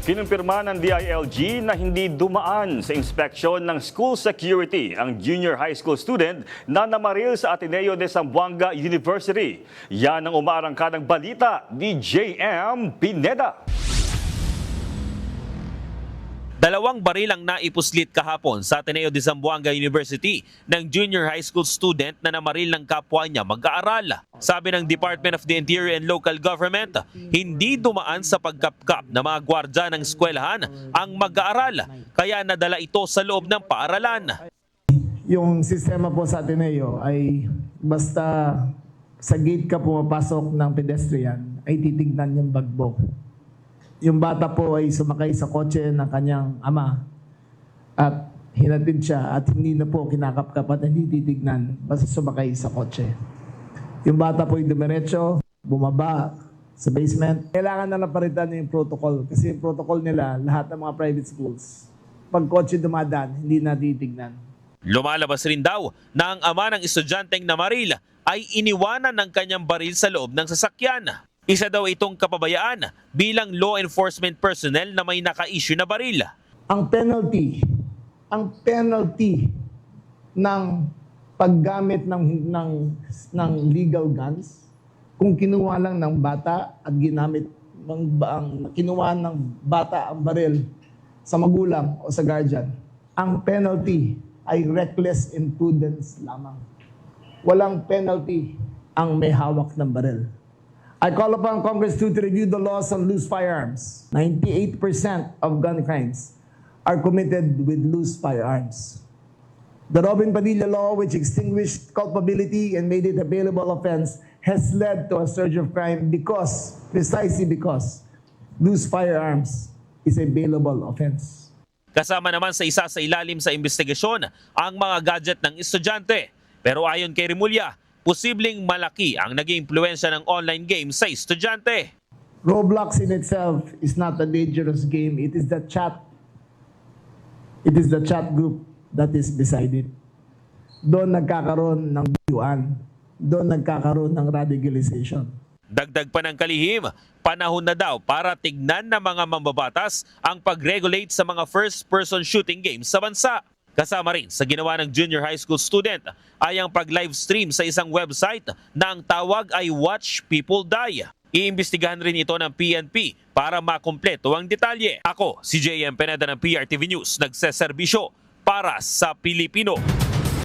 Kinumpirma ng DILG na hindi dumaan sa inspeksyon ng school security ang junior high school student na namaril sa Ateneo de Zamboanga University. Yan ang umaarangkadang balita ni JM Pineda. Dalawang baril ang naipuslit kahapon sa Ateneo de Zamboanga University ng junior high school student na namaril ng kapwa niya mag-aaral. Sabi ng Department of the Interior and Local Government, hindi dumaan sa pagkapkap ng mga gwardya ng eskwelahan ang mag-aaral, kaya nadala ito sa loob ng paaralan. Yung sistema po sa Ateneo ay basta sa gate ka pumapasok ng pedestrian ay titignan yung bagbo. Yung bata po ay sumakay sa kotse ng kanyang ama at hinatid siya at hindi na po kinakapkap at hindi titignan basta sumakay sa kotse. Yung bata po ay dumiretso, bumaba sa basement. Kailangan na napalitan yung protocol kasi yung protocol nila, lahat ng mga private schools, pag kotse dumadaan, hindi na titignan. Lumalabas rin daw na ang ama ng estudyanteng namaril ay iniwanan ng kanyang baril sa loob ng sasakyan. Isa daw itong kapabayaan bilang law enforcement personnel na may naka-issue na baril. Ang penalty ng paggamit ng legal guns, kung kinuha lang ng bata at kinuha ng bata ang baril sa magulang o sa guardian, ang penalty ay reckless imprudence lamang. Walang penalty ang may hawak ng baril. I call upon Congress to review the laws on loose firearms. 98% of gun crimes are committed with loose firearms. The Robin Padilla law, which extinguished culpability and made it a bailable offense, has led to a surge of crime precisely because loose firearms is a bailable offense. Kasama naman sa isa sa ilalim sa investigasyon ang mga gadget ng estudyante. Pero ayon kay Remulla, posibleng malaki ang naging impluwensya ng online game sa estudyante. Roblox in itself is not a dangerous game. It is the chat. It is the chat group that is beside it. Doon nagkakaroon ng biyuan. Doon nagkakaroon ng radicalization. Dagdag pa ng kalihim, panahon na daw para tignan ng mga mambabatas ang pag-regulate sa mga first-person shooting games sa bansa. Kasama rin sa ginawa ng junior high school student ay ang pag-livestream sa isang website na ang tawag ay Watch People Die. Iimbestigahan rin ito ng PNP para makumpleto ang detalye. Ako, si JM Pineda ng PRTV News, nagseserbisyo para sa Pilipino.